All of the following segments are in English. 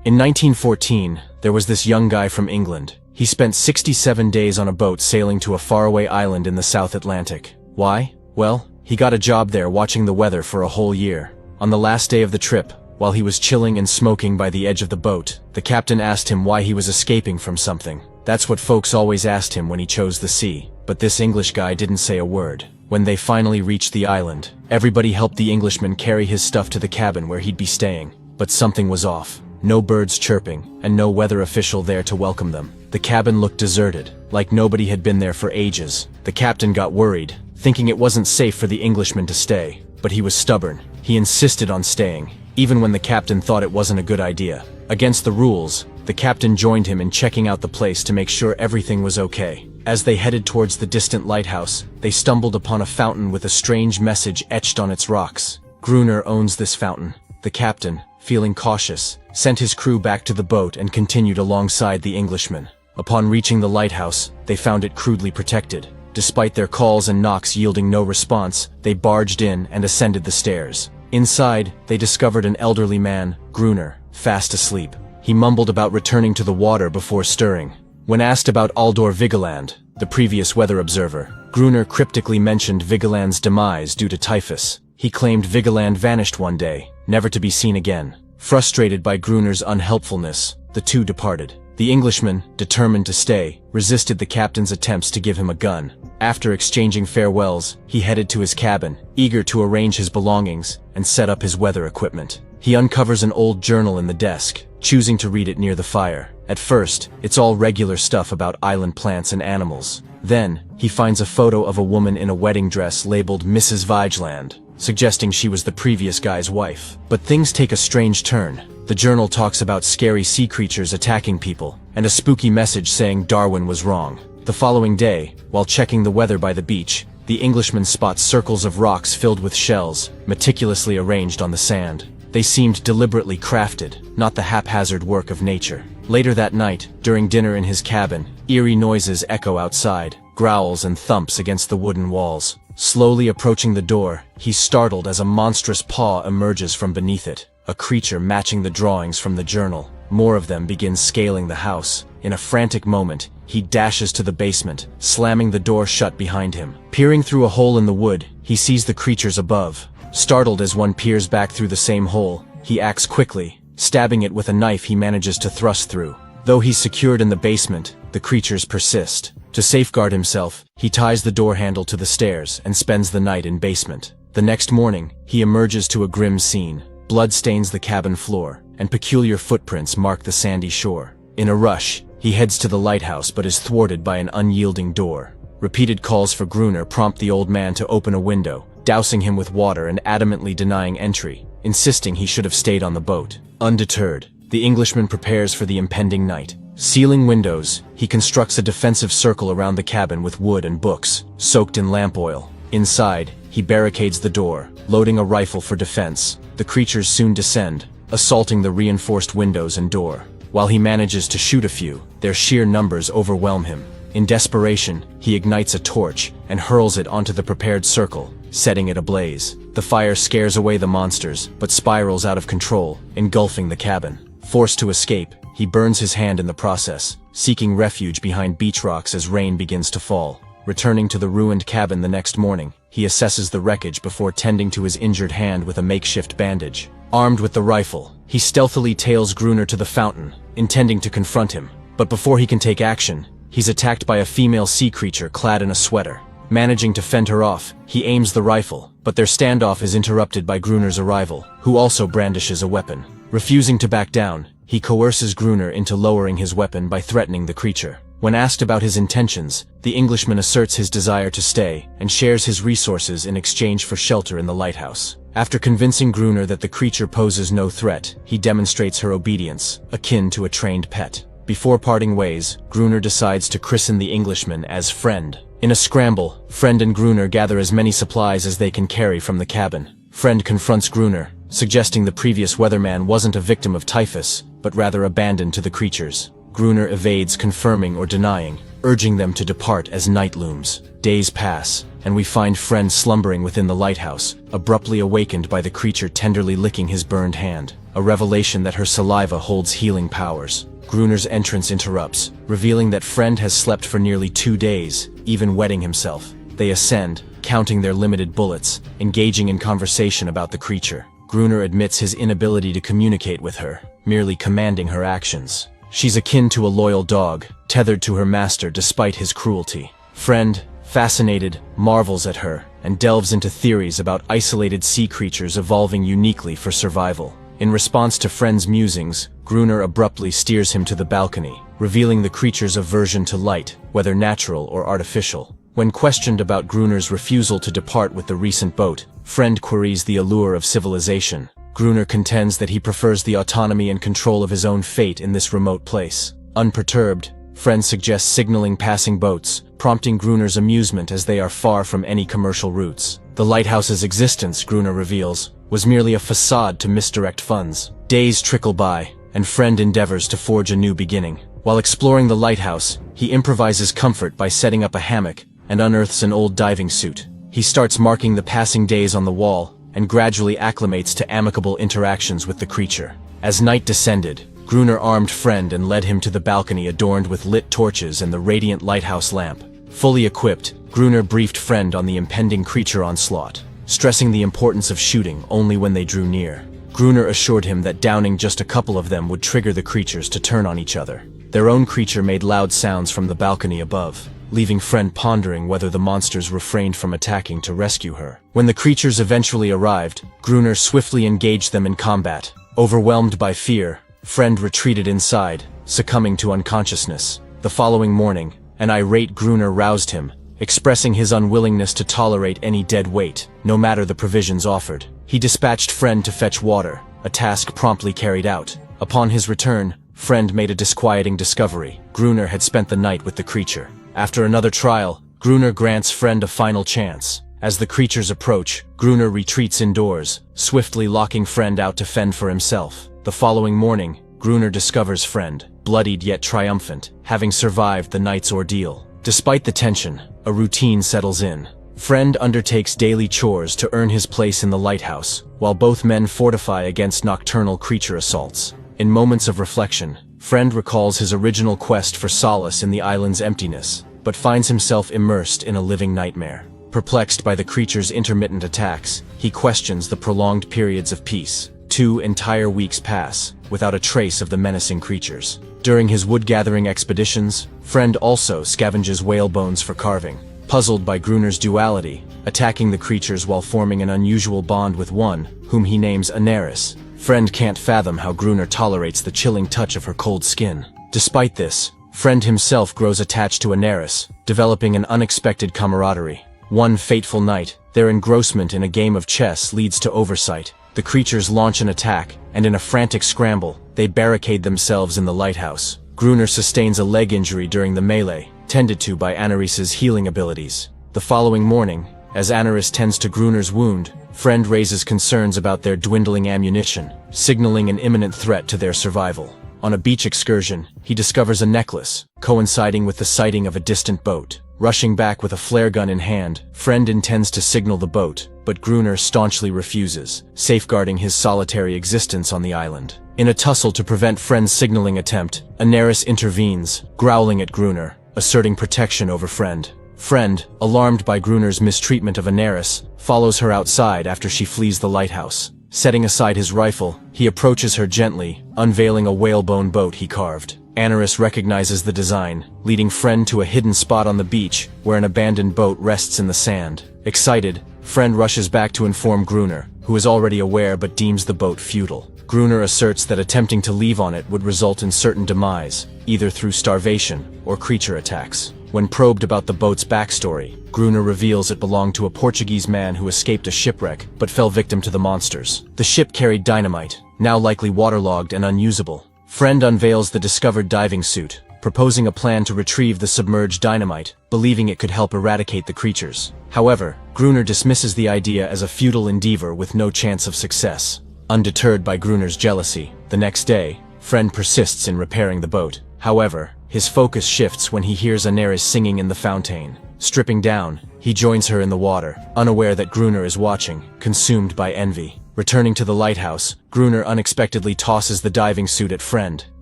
In 1914, there was this young guy from England. He spent 67 days on a boat sailing to a faraway island in the South Atlantic. Why? Well, he got a job there watching the weather for a whole year. On the last day of the trip, while he was chilling and smoking by the edge of the boat, the captain asked him why he was escaping from something. That's what folks always asked him when he chose the sea. But this English guy didn't say a word. When they finally reached the island, everybody helped the Englishman carry his stuff to the cabin where he'd be staying. But something was off. No birds chirping, and no weather official there to welcome them. The cabin looked deserted, like nobody had been there for ages. The captain got worried, thinking it wasn't safe for the Englishman to stay. But he was stubborn. He insisted on staying, even when the captain thought it wasn't a good idea. Against the rules, the captain joined him in checking out the place to make sure everything was okay. As they headed towards the distant lighthouse, they stumbled upon a fountain with a strange message etched on its rocks. Gruner owns this fountain. The captain, feeling cautious, sent his crew back to the boat and continued alongside the Englishman. Upon reaching the lighthouse, they found it crudely protected. Despite their calls and knocks yielding no response, they barged in and ascended the stairs. Inside, they discovered an elderly man, Gruner, fast asleep. He mumbled about returning to the water before stirring. When asked about Aldor Vigeland, the previous weather observer, Gruner cryptically mentioned Vigeland's demise due to typhus. He claimed Vigeland vanished one day, never to be seen again. Frustrated by Gruner's unhelpfulness, the two departed. The Englishman, determined to stay, resisted the captain's attempts to give him a gun. After exchanging farewells, he headed to his cabin, eager to arrange his belongings and set up his weather equipment. He uncovers an old journal in the desk, choosing to read it near the fire. At first, it's all regular stuff about island plants and animals. Then, he finds a photo of a woman in a wedding dress labeled Mrs. Vigeland, suggesting she was the previous guy's wife. But things take a strange turn. The journal talks about scary sea creatures attacking people, and a spooky message saying Darwin was wrong. The following day, while checking the weather by the beach, the Englishman spots circles of rocks filled with shells, meticulously arranged on the sand. They seemed deliberately crafted, not the haphazard work of nature. Later that night, during dinner in his cabin, eerie noises echo outside, growls and thumps against the wooden walls. Slowly approaching the door, he's startled as a monstrous paw emerges from beneath it. A creature matching the drawings from the journal. More of them begin scaling the house. In a frantic moment, he dashes to the basement, slamming the door shut behind him. Peering through a hole in the wood, he sees the creatures above. Startled as one peers back through the same hole, he acts quickly. Stabbing it with a knife he manages to thrust through. Though he's secured in the basement, the creatures persist. To safeguard himself, he ties the door handle to the stairs and spends the night in basement. The next morning, he emerges to a grim scene. Blood stains the cabin floor, and peculiar footprints mark the sandy shore. In a rush, he heads to the lighthouse but is thwarted by an unyielding door. Repeated calls for Gruner prompt the old man to open a window, dousing him with water and adamantly denying entry, insisting he should have stayed on the boat. Undeterred, the Englishman prepares for the impending night. Sealing windows, he constructs a defensive circle around the cabin with wood and books, soaked in lamp oil. Inside, he barricades the door, loading a rifle for defense. The creatures soon descend, assaulting the reinforced windows and door. While he manages to shoot a few, their sheer numbers overwhelm him. In desperation, he ignites a torch and hurls it onto the prepared circle, setting it ablaze. The fire scares away the monsters, but spirals out of control, engulfing the cabin. Forced to escape, he burns his hand in the process, seeking refuge behind beach rocks as rain begins to fall. Returning to the ruined cabin the next morning, he assesses the wreckage before tending to his injured hand with a makeshift bandage. Armed with the rifle, he stealthily tails Gruner to the fountain, intending to confront him. But before he can take action, he's attacked by a female sea creature clad in a sweater. Managing to fend her off, he aims the rifle, but their standoff is interrupted by Gruner's arrival, who also brandishes a weapon. Refusing to back down, he coerces Gruner into lowering his weapon by threatening the creature. When asked about his intentions, the Englishman asserts his desire to stay and shares his resources in exchange for shelter in the lighthouse. After convincing Gruner that the creature poses no threat, he demonstrates her obedience, akin to a trained pet. Before parting ways, Gruner decides to christen the Englishman as Friend. In a scramble, Friend and Gruner gather as many supplies as they can carry from the cabin. Friend confronts Gruner, suggesting the previous weatherman wasn't a victim of typhus, but rather abandoned to the creatures. Gruner evades confirming or denying, urging them to depart as night looms. Days pass, and we find Friend slumbering within the lighthouse, abruptly awakened by the creature tenderly licking his burned hand. a revelation that her saliva holds healing powers. Gruner's entrance interrupts, revealing that Friend has slept for nearly 2 days, even wetting himself. They ascend, counting their limited bullets, engaging in conversation about the creature. Gruner admits his inability to communicate with her, merely commanding her actions. She's akin to a loyal dog, tethered to her master despite his cruelty. Friend, fascinated, marvels at her, and delves into theories about isolated sea creatures evolving uniquely for survival. In response to Friend's musings, Gruner abruptly steers him to the balcony, revealing the creature's aversion to light, whether natural or artificial. When questioned about Gruner's refusal to depart with the recent boat, Friend queries the allure of civilization. Gruner contends that he prefers the autonomy and control of his own fate in this remote place. Unperturbed, Friend suggests signaling passing boats, prompting Gruner's amusement as they are far from any commercial routes. The lighthouse's existence, Gruner reveals, was merely a facade to misdirect funds. Days trickle by, and Friend endeavors to forge a new beginning. While exploring the lighthouse, he improvises comfort by setting up a hammock and unearths an old diving suit. He starts marking the passing days on the wall and gradually acclimates to amicable interactions with the creature. As night descended, Gruner armed Friend and led him to the balcony adorned with lit torches and the radiant lighthouse lamp. Fully equipped, Gruner briefed Friend on the impending creature onslaught, stressing the importance of shooting only when they drew near. Gruner assured him that downing just a couple of them would trigger the creatures to turn on each other. Their own creature made loud sounds from the balcony above, leaving Friend pondering whether the monsters refrained from attacking to rescue her. When the creatures eventually arrived, Gruner swiftly engaged them in combat. Overwhelmed by fear, Friend retreated inside, succumbing to unconsciousness. The following morning, an irate Gruner roused him, expressing his unwillingness to tolerate any dead weight, no matter the provisions offered. He dispatched Friend to fetch water, a task promptly carried out. Upon his return, Friend made a disquieting discovery. Gruner had spent the night with the creature. After another trial, Gruner grants Friend a final chance. As the creatures approach, Gruner retreats indoors, swiftly locking Friend out to fend for himself. The following morning, Gruner discovers Friend, bloodied yet triumphant, having survived the night's ordeal. Despite the tension, a routine settles in. Friend undertakes daily chores to earn his place in the lighthouse, while both men fortify against nocturnal creature assaults. In moments of reflection, Friend recalls his original quest for solace in the island's emptiness, but finds himself immersed in a living nightmare. Perplexed by the creature's intermittent attacks, he questions the prolonged periods of peace. 2 entire weeks pass, without a trace of the menacing creatures. During his wood-gathering expeditions, Friend also scavenges whale bones for carving. Puzzled by Gruner's duality, attacking the creatures while forming an unusual bond with one, whom he names Anaris, Friend can't fathom how Gruner tolerates the chilling touch of her cold skin. Despite this, Friend himself grows attached to Anaris, developing an unexpected camaraderie. One fateful night, their engrossment in a game of chess leads to oversight. The creatures launch an attack, and in a frantic scramble, they barricade themselves in the lighthouse. Gruner sustains a leg injury during the melee, tended to by Anaris's healing abilities. The following morning, as Anaris tends to Gruner's wound, Friend raises concerns about their dwindling ammunition, signaling an imminent threat to their survival. On a beach excursion, he discovers a necklace, coinciding with the sighting of a distant boat. Rushing back with a flare gun in hand, Friend intends to signal the boat, but Gruner staunchly refuses, safeguarding his solitary existence on the island. In a tussle to prevent Friend's signaling attempt, Anaris intervenes, growling at Gruner, asserting protection over Friend. Friend, alarmed by Gruner's mistreatment of Anaris, follows her outside after she flees the lighthouse. Setting aside his rifle, he approaches her gently, unveiling a whalebone boat he carved. Anaris recognizes the design, leading Friend to a hidden spot on the beach where an abandoned boat rests in the sand. Excited, Friend rushes back to inform Gruner, who is already aware but deems the boat futile. Gruner asserts that attempting to leave on it would result in certain demise, either through starvation or creature attacks. When probed about the boat's backstory, Gruner reveals it belonged to a Portuguese man who escaped a shipwreck but fell victim to the monsters. The ship carried dynamite, now likely waterlogged and unusable. Friend unveils the discovered diving suit, proposing a plan to retrieve the submerged dynamite, believing it could help eradicate the creatures. However, Gruner dismisses the idea as a futile endeavor with no chance of success. Undeterred by Gruner's jealousy, the next day, Friend persists in repairing the boat. However, his focus shifts when he hears Anaris singing in the fountain. Stripping down, he joins her in the water, unaware that Gruner is watching, consumed by envy. Returning to the lighthouse, Gruner unexpectedly tosses the diving suit at Friend,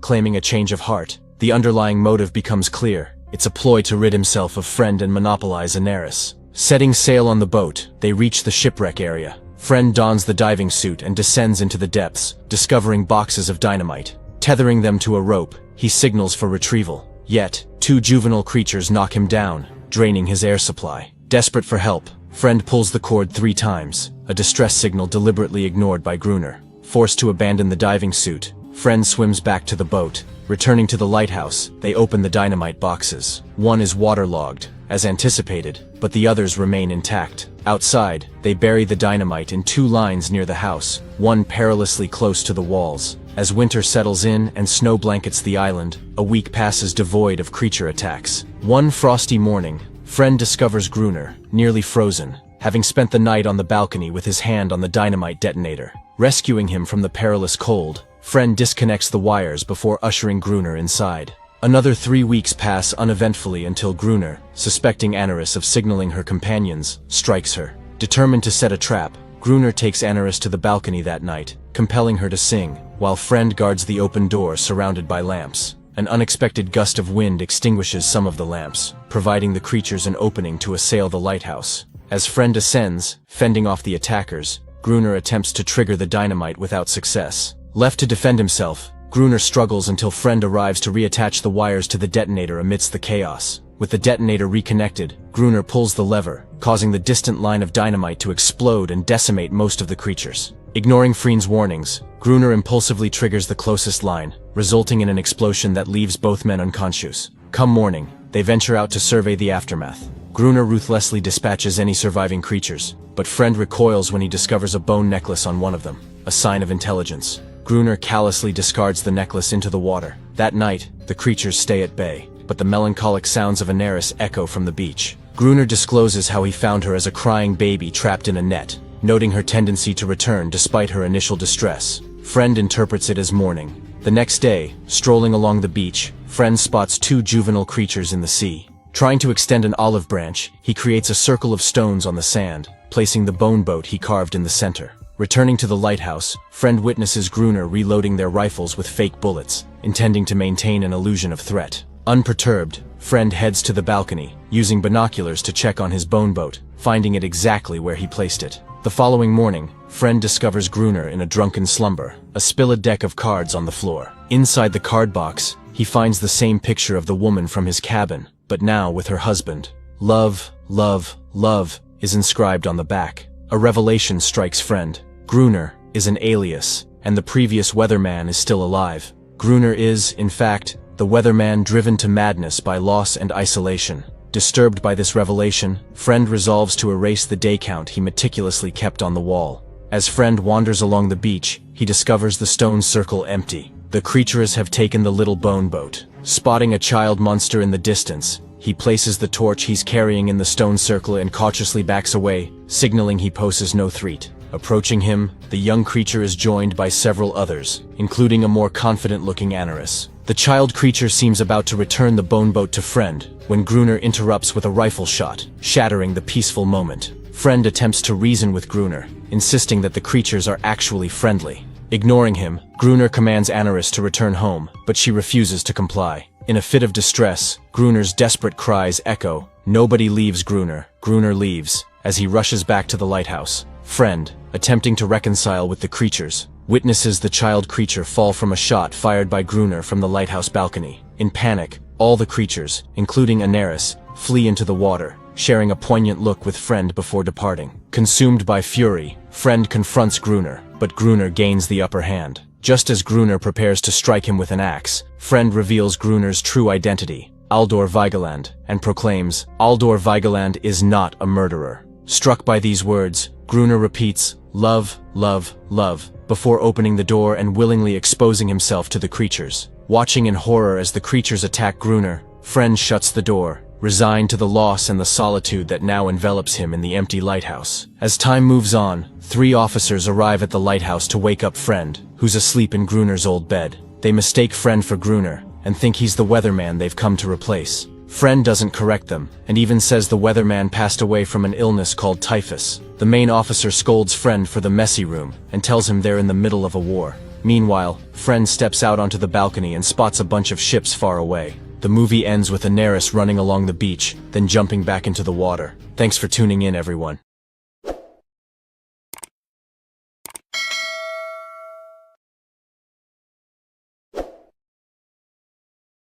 claiming a change of heart. The underlying motive becomes clear. It's a ploy to rid himself of Friend and monopolize Aneris. Setting sail on the boat, they reach the shipwreck area. Friend dons the diving suit and descends into the depths, discovering boxes of dynamite. Tethering them to a rope, he signals for retrieval. Yet, two juvenile creatures knock him down, draining his air supply. Desperate for help, Friend pulls the cord 3 times, a distress signal deliberately ignored by Gruner. Forced to abandon the diving suit, Friend swims back to the boat. Returning to the lighthouse, they open the dynamite boxes. One is waterlogged, as anticipated, but the others remain intact. Outside, they bury the dynamite in 2 lines near the house, one perilously close to the walls. As winter settles in and snow blankets the island, a week passes devoid of creature attacks. One frosty morning, Friend discovers Gruner, nearly frozen, having spent the night on the balcony with his hand on the dynamite detonator. Rescuing him from the perilous cold, Friend disconnects the wires before ushering Gruner inside. Another 3 weeks pass uneventfully until Gruner, suspecting Aneris of signaling her companions, strikes her. Determined to set a trap, Gruner takes Aneris to the balcony that night, compelling her to sing, while Friend guards the open door surrounded by lamps. An unexpected gust of wind extinguishes some of the lamps, providing the creatures an opening to assail the lighthouse. As Friend ascends, fending off the attackers, Gruner attempts to trigger the dynamite without success. Left to defend himself, Gruner struggles until Friend arrives to reattach the wires to the detonator amidst the chaos. With the detonator reconnected, Gruner pulls the lever, causing the distant line of dynamite to explode and decimate most of the creatures. Ignoring Friend's warnings, Gruner impulsively triggers the closest line, resulting in an explosion that leaves both men unconscious. Come morning, they venture out to survey the aftermath. Gruner ruthlessly dispatches any surviving creatures, but Friend recoils when he discovers a bone necklace on one of them, a sign of intelligence. Gruner callously discards the necklace into the water. That night, the creatures stay at bay, but the melancholic sounds of Aneris echo from the beach. Gruner discloses how he found her as a crying baby trapped in a net, noting her tendency to return despite her initial distress. Friend interprets it as mourning. The next day, strolling along the beach, Friend spots 2 juvenile creatures in the sea. Trying to extend an olive branch, he creates a circle of stones on the sand, placing the bone boat he carved in the center. Returning to the lighthouse, Friend witnesses Gruner reloading their rifles with fake bullets, intending to maintain an illusion of threat. Unperturbed, Friend heads to the balcony, using binoculars to check on his bone boat, finding it exactly where he placed it. The following morning, Friend discovers Gruner in a drunken slumber, a spilled deck of cards on the floor. Inside the card box, he finds the same picture of the woman from his cabin, but now with her husband. Love, love, love is inscribed on the back. A revelation strikes Friend. Gruner is an alias, and the previous weatherman is still alive. Gruner is, in fact, the weatherman driven to madness by loss and isolation. Disturbed by this revelation, Friend resolves to erase the day count he meticulously kept on the wall. As Friend wanders along the beach, he discovers the stone circle empty. The creatures have taken the little bone boat. Spotting a child monster in the distance, he places the torch he's carrying in the stone circle and cautiously backs away, signaling he poses no threat. Approaching him, the young creature is joined by several others, including a more confident-looking Aneris. The child creature seems about to return the bone boat to Friend, when Gruner interrupts with a rifle shot, shattering the peaceful moment. Friend attempts to reason with Gruner, insisting that the creatures are actually friendly. Ignoring him, Gruner commands Aneris to return home, but she refuses to comply. In a fit of distress, Gruner's desperate cries echo. Nobody leaves Gruner. Gruner leaves, as he rushes back to the lighthouse. Friend, attempting to reconcile with the creatures, witnesses the child creature fall from a shot fired by Gruner from the lighthouse balcony. In panic, all the creatures, including Aneris, flee into the water, sharing a poignant look with Friend before departing. Consumed by fury, Friend confronts Gruner, but Gruner gains the upper hand. Just as Gruner prepares to strike him with an axe, Friend reveals Gruner's true identity, Aldor Vigeland, and proclaims, Aldor Vigeland is not a murderer. Struck by these words, Gruner repeats, love, love, love, before opening the door and willingly exposing himself to the creatures. Watching in horror as the creatures attack Gruner, Friend shuts the door, resigned to the loss and the solitude that now envelops him in the empty lighthouse. As time moves on, 3 officers arrive at the lighthouse to wake up Friend, who's asleep in Gruner's old bed. They mistake Friend for Gruner, and think he's the weatherman they've come to replace. Friend doesn't correct them, and even says the weatherman passed away from an illness called typhus. The main officer scolds Friend for the messy room, and tells him they're in the middle of a war. Meanwhile, Friend steps out onto the balcony and spots a bunch of ships far away. The movie ends with Daenerys running along the beach, then jumping back into the water. Thanks for tuning in, everyone.